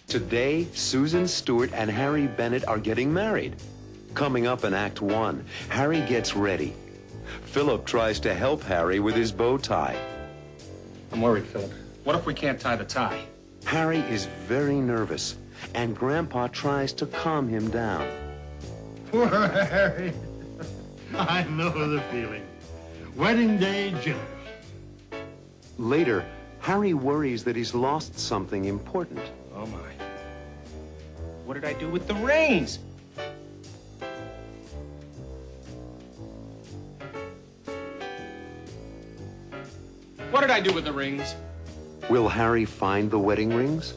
Today, Susan Stewart and Harry Bennett are getting married. Coming up in Act 1, Harry gets ready. Philip tries to help Harry with his bow tie. I'm worried, Philip. What if we can't tie the tie? Harry is very nervous, and Grandpa tries to calm him down. Poor Harry. I know the feeling. Wedding day jitters. Later, Harry worries that he's lost something important. Oh, my. What did I do with the rings? What did I do with the rings? Will Harry find the wedding rings?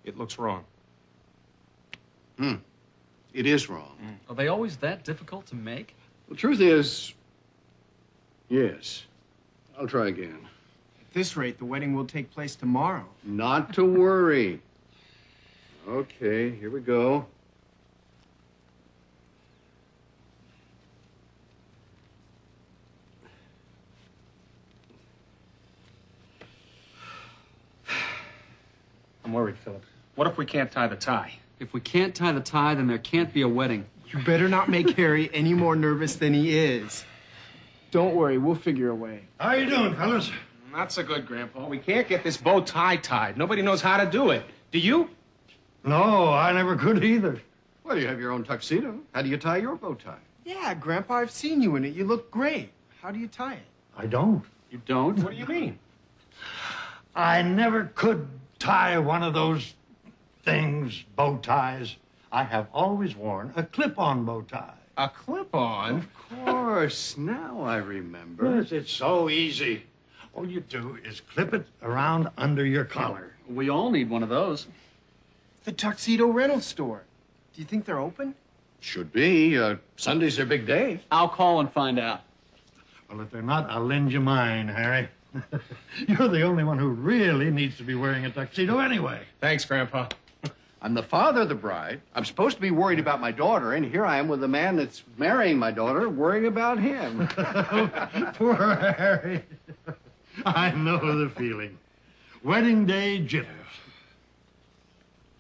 It looks wrong. It is wrong. Are they always that difficult to make? The truth is, yes. I'll try again. At this rate, the wedding will take place tomorrow. Not to worry. Okay, here we go. I'm worried, Philip. What if we can't tie the tie? If we can't tie the tie, then there can't be a wedding. You better not make Harry any more nervous than he is. Don't worry, we'll figure a way. How you doing, fellas? Not so good, Grandpa. We can't get this bow tie tied. Nobody knows how to do it. Do you? No, I never could either. Well, you have your own tuxedo. How do you tie your bow tie? Yeah, Grandpa, I've seen you in it. You look great. How do you tie it? I don't. You don't? What do you mean? I never could tie one of those things, bow ties. I have always worn a clip-on bow tie. A clip-on? Of course. Now I remember. Yes, it's so easy. All you do is clip it around under your collar. We all need one of those. The tuxedo rental store. Do you think they're open? Should be. Sunday's their big day. I'll call and find out. Well, if they're not, I'll lend you mine, Harry. You're the only one who really needs to be wearing a tuxedo anyway. Thanks, Grandpa. I'm the father of the bride. I'm supposed to be worried about my daughter, and here I am with the man that's marrying my daughter, worrying about him. Poor Harry. I know the feeling. Wedding day jitters.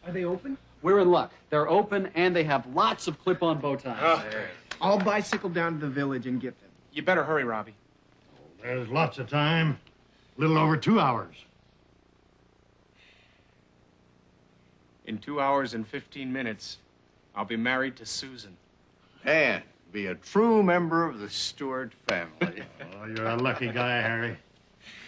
Are they open? We're in luck. They're open, and they have lots of clip-on bow ties. I'll bicycle down to the village and get them. You better hurry, Robbie. There's lots of time. A little over 2 hours. In 2 hours and 15 minutes, I'll be married to Susan. And be a true member of the Stewart family. Oh, you're a lucky guy, Harry.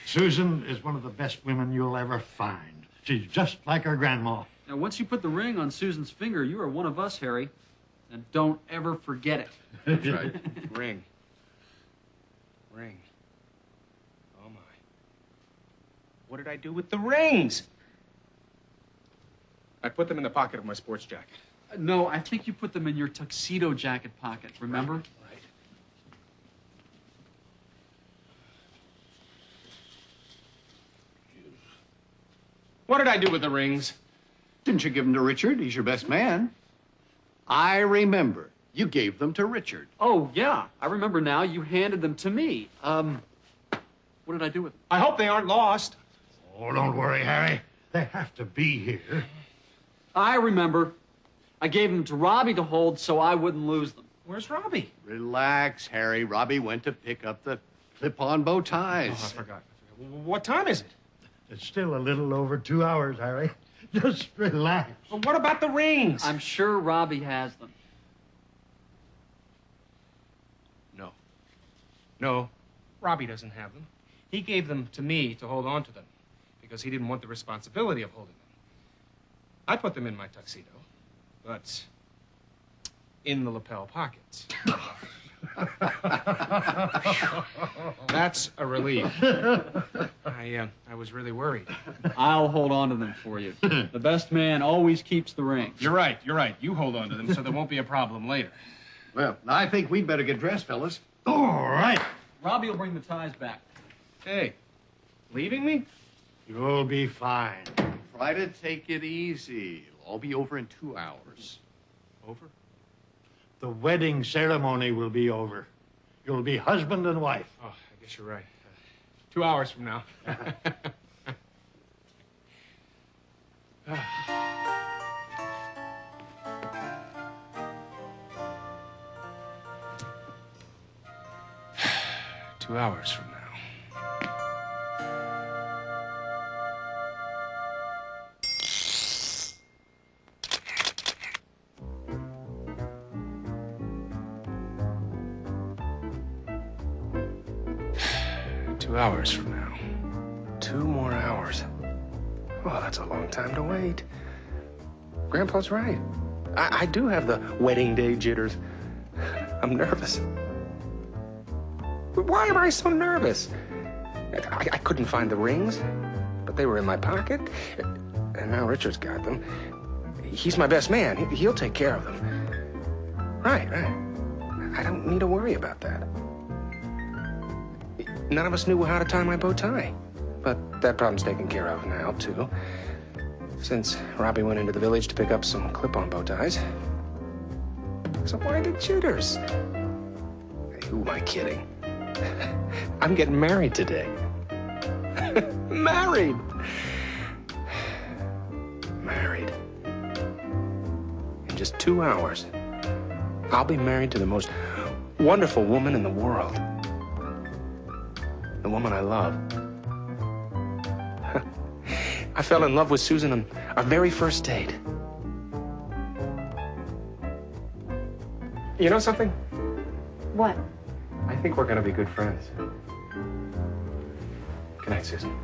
Susan is one of the best women you'll ever find. She's just like her grandma. Now, once you put the ring on Susan's finger, you are one of us, Harry. And don't ever forget it. That's right. Ring. Ring. Oh, my. What did I do with the rings? I put them in the pocket of my sports jacket. No, I think you put them in your tuxedo jacket pocket, remember? Right. What did I do with the rings? Didn't you give them to Richard? He's your best man. I remember. You gave them to Richard. Oh, yeah. I remember now. You handed them to me. What did I do with them? I hope they aren't lost. Oh, don't worry, Harry. They have to be here. I remember. I gave them to Robbie to hold so I wouldn't lose them. Where's Robbie? Relax, Harry. Robbie went to pick up the clip-on bow Oh, I ties. forgot. What time is it? It's still a little over 2 hours, Harry. Just relax. Well, what about the rings? I'm sure Robbie has them. No, Robbie doesn't have them. He gave them to me to hold on to them because he didn't want the responsibility of holding them. I put them in my tuxedo, but in the lapel pockets. That's a relief. I was really worried. I'll hold on to them for you. The best man always keeps the rings. You're right. You hold on to them so there won't be a problem later. Well, I think we'd better get dressed, fellas. All right. Robbie will bring the ties back. Hey, leaving me? You'll be fine. Try to take it easy. It'll all be over in 2 hours. Over? The wedding ceremony will be over. You'll be husband and wife. Oh, I guess you're right. 2 hours from now. Two hours from now. 2 hours from now. 2 more hours. Well, that's a long time to wait. Grandpa's right. I do have the wedding day jitters. I'm nervous. Why am I so nervous? I couldn't find the rings, but they were in my pocket. And now Richard's got them. He's my best man. He'll take care of them. Right. I don't need to worry about that. None of us knew how to tie my bow tie. But that problem's taken care of now, too. Since Robbie went into the village to pick up some clip-on bow ties. So why the jitters? Who am I kidding? I'm getting married today. Married! Married. In just 2 hours, I'll be married to the most wonderful woman in the world. The woman I love. I fell in love with Susan on our very first date. You know something? What? I think we're gonna be good friends. Good night, Susan.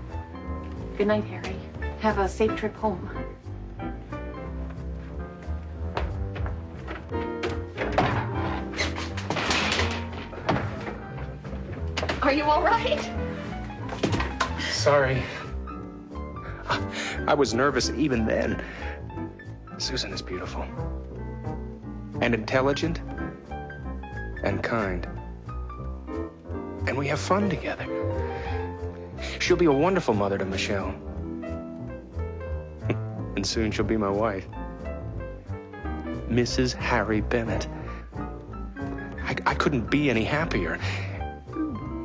Good night, Harry. Have a safe trip home. Are you all right? Sorry. I was nervous even then. Susan is beautiful. And intelligent. And kind. And we have fun together. She'll be a wonderful mother to Michelle. And soon she'll be my wife. Mrs. Harry Bennett. I couldn't be any happier.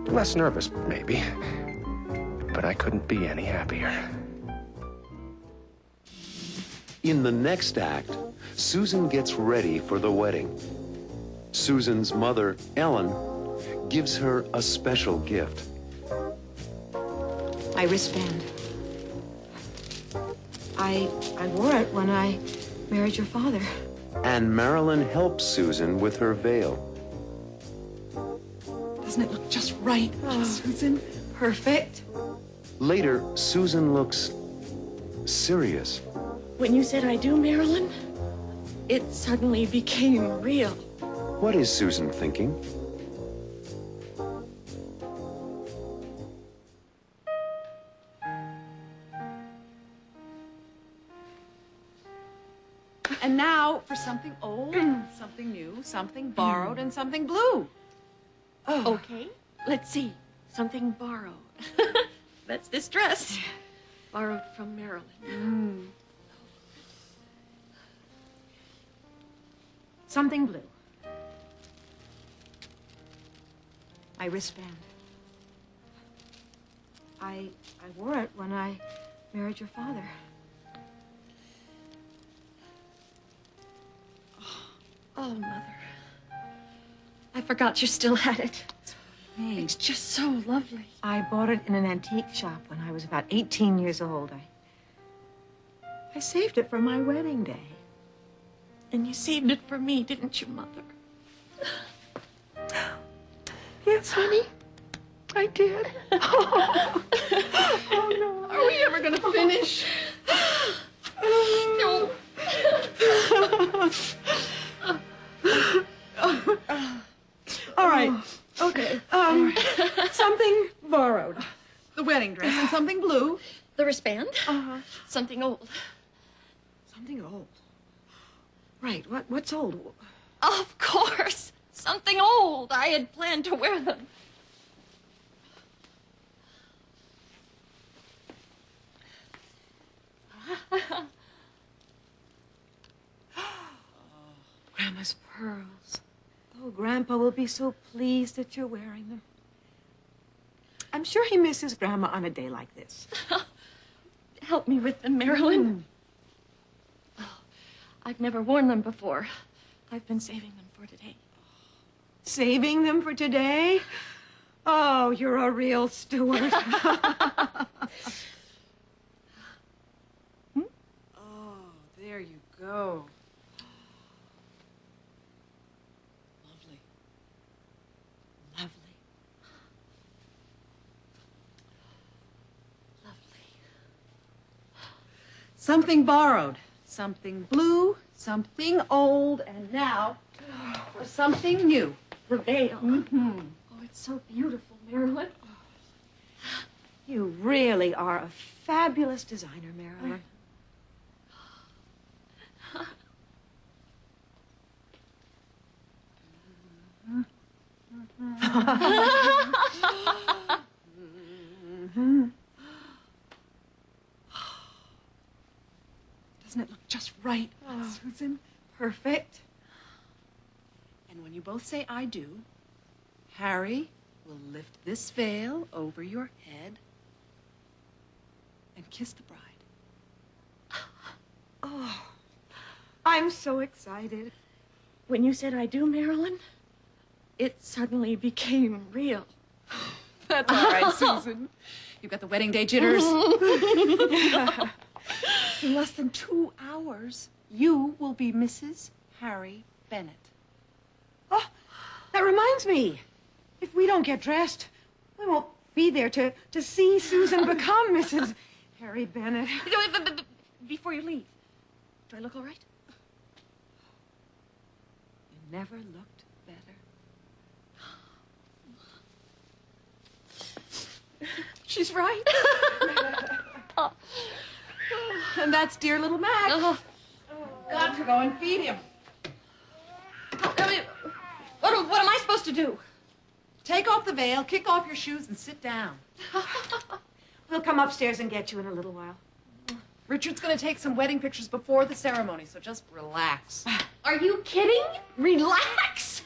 Less nervous, maybe. But I couldn't be any happier. In the next act, Susan gets ready for the wedding. Susan's mother, Ellen, gives her a special gift. My wristband. I wore it when I married your father. And Marilyn helps Susan with her veil. Doesn't it look just right, Susan? Perfect. Later, Susan looks serious. When you said I do, Marilyn, it suddenly became real. What is Susan thinking? And now for something old, something new, something borrowed, and something blue. Oh. Okay, let's see. Something borrowed. That's this dress. Borrowed from Marilyn. Something blue. My wristband. I wore it when I married your father. Oh, Mother. I forgot you still had it. It's just so lovely. I bought it in an antique shop when I was about 18 years old. I saved it for my wedding day. And you saved it for me, didn't you, Mother? Yes, honey. I did. Oh, no. Are we ever going to finish? No. All right. Okay. Something borrowed. The wedding dress and something blue. The wristband? Uh-huh. Something old. Something old. Right. What's old? Of course. Something old. I had planned to wear them. Grandma's pearls. Oh, Grandpa will be so pleased that you're wearing them. I'm sure he misses Grandma on a day like this. Help me with them, Marilyn. Oh, I've never worn them before. I've been saving them for today. Saving them for today? Oh, you're a real steward. Oh, there you go. Lovely. Lovely. Lovely. Something borrowed, something blue, something old, and now for something new. The veil. Mm-hmm. Oh, it's so beautiful, Marilyn. You really are a fabulous designer, Marilyn. Doesn't it look just right, Susan? Perfect. And when you both say I do, Harry will lift this veil over your head and kiss the bride. Oh, I'm so excited. When you said I do, Marilyn, it suddenly became real. That's all right, Susan. You've got the wedding day jitters. In less than 2 hours, you will be Mrs. Harry Bennett. Oh, that reminds me. If we don't get dressed, we won't be there to see Susan become Mrs. Harry Bennett. Before you leave, do I look all right? You never looked better. She's right. And that's dear little Mac. Got to go and feed him. What am I supposed to do? Take off the veil, kick off your shoes, and sit down. We'll come upstairs and get you in a little while. Richard's going to take some wedding pictures before the ceremony, so just relax. Are you kidding? Relax.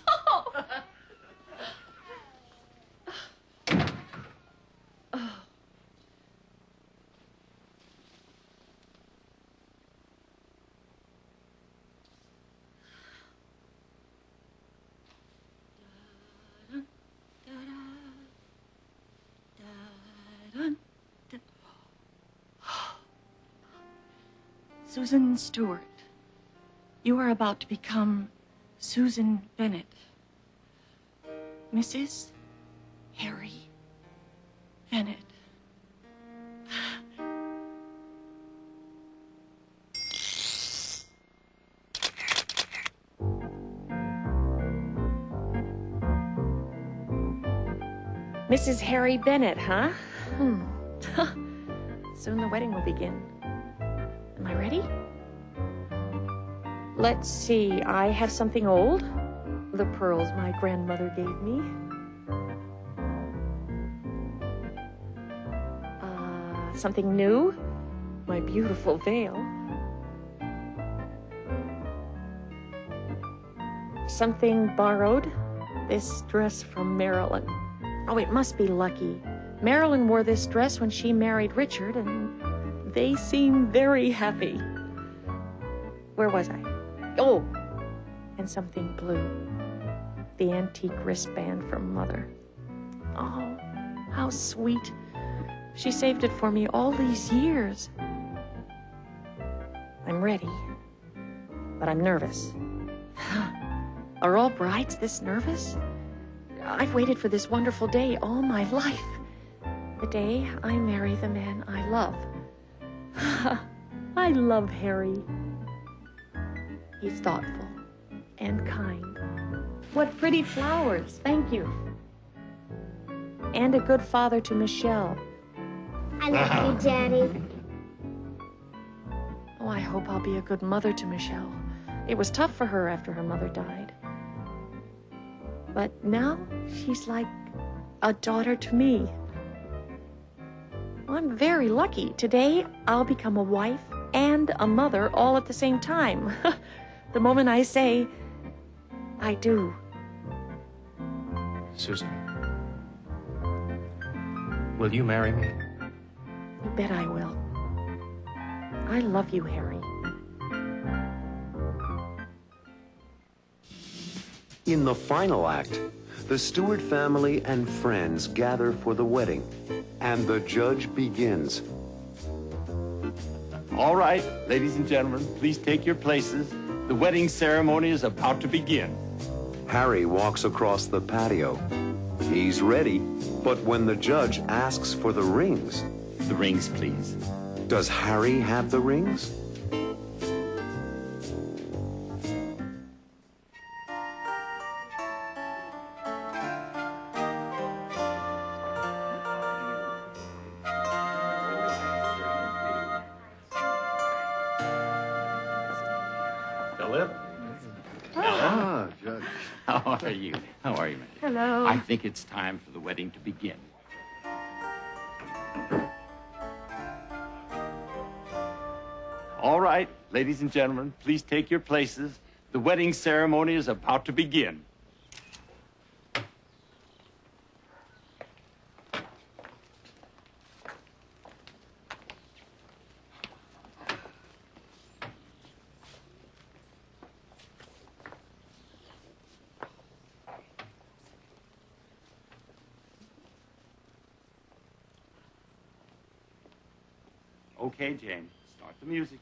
Susan Stewart, you are about to become Susan Bennett, Mrs. Harry Bennett. Mrs. Harry Bennett, huh? Soon the wedding will begin. Am I ready? Let's see. I have something old. The pearls my grandmother gave me. Something new. My beautiful veil. something borrowed. This dress from Marilyn. Oh, it must be lucky. Marilyn wore this dress when she married Richard, and they seem very happy. Where was I? Oh, and something blue. The antique wristband from Mother. Oh, how sweet. She saved it for me all these years. I'm ready, but I'm nervous. Are all brides this nervous? I've waited for this wonderful day all my life. The day I marry the man I love. I love Harry. He's thoughtful and kind. What pretty flowers. Thank you. And a good father to Michelle. I love you, Daddy. Oh, I hope I'll be a good mother to Michelle. It was tough for her after her mother died. But now she's like a daughter to me. I'm very lucky. Today, I'll become a wife and a mother all at the same time. The moment I say, I do. Susan, will you marry me? You bet I will. I love you, Harry. In the final act, the Stewart family and friends gather for the wedding, and the judge begins. All right, ladies and gentlemen, please take your places. The wedding ceremony is about to begin. Harry walks across the patio. He's ready, but when the judge asks for the rings... The rings, please. Does Harry have the rings? Philip? Ah, Judge. How are you? How are you, man? Hello. I think it's time for the wedding to begin. All right, ladies and gentlemen, please take your places. The wedding ceremony is about to begin. Okay, Jane, start the music.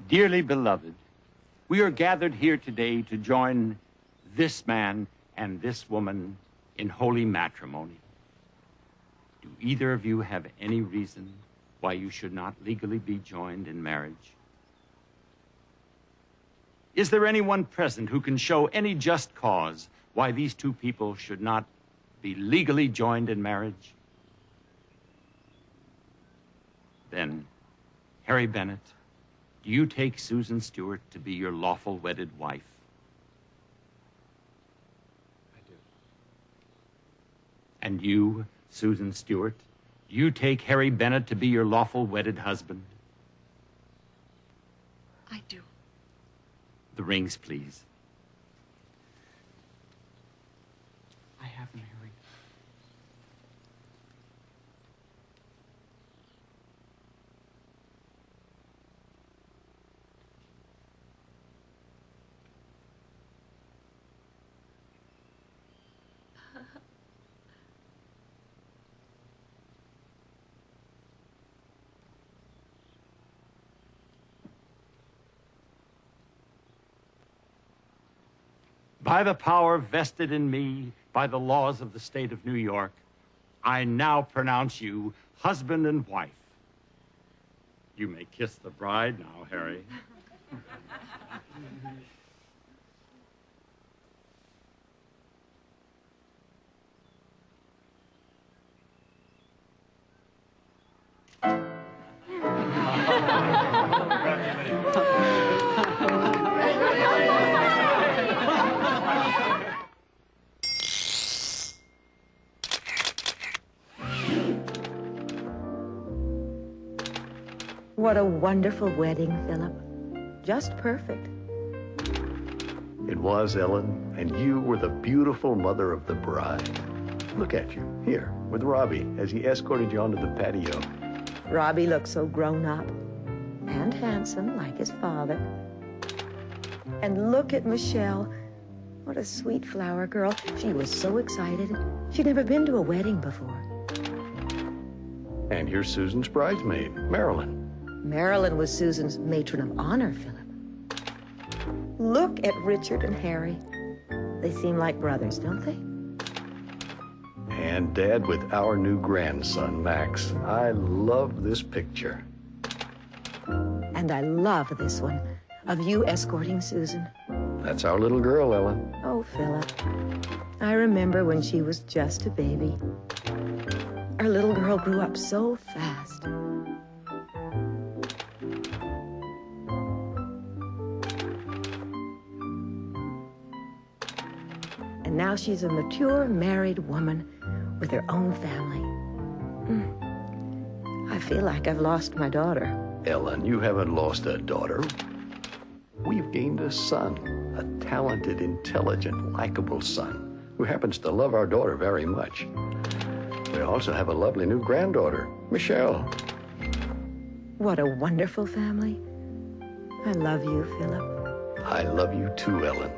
Dearly beloved, we are gathered here today to join this man and this woman in holy matrimony. Do either of you have any reason why you should not legally be joined in marriage? Is there anyone present who can show any just cause why these two people should not be legally joined in marriage? Then, Harry Bennett, do you take Susan Stewart to be your lawful wedded wife? I do. And you, Susan Stewart, do you take Harry Bennett to be your lawful wedded husband? I do. The rings, please. I have them, Harry. By the power vested in me by the laws of the state of New York, I now pronounce you husband and wife. You may kiss the bride now, Harry. What a wonderful wedding, Philip. Just perfect. It was, Ellen, and you were the beautiful mother of the bride. Look at you, here, with Robbie, as he escorted you onto the patio. Robbie looked so grown up and handsome like his father. And look at Michelle. What a sweet flower girl. She was so excited. She'd never been to a wedding before. And here's Susan's bridesmaid, Marilyn. Marilyn was Susan's matron of honor, Philip. Look at Richard and Harry. They seem like brothers, don't they? And Dad with our new grandson, Max. I love this picture. And I love this one, of you escorting Susan. That's our little girl, Ellen. Oh, Philip. I remember when she was just a baby. Our little girl grew up so fast. And now she's a mature married woman with her own family. I feel like I've lost my daughter. Ellen, you haven't lost a daughter. We've gained a son, a talented, intelligent, likable son who happens to love our daughter very much. We also have a lovely new granddaughter, Michelle. What a wonderful family. I love you, Philip. I love you too, Ellen.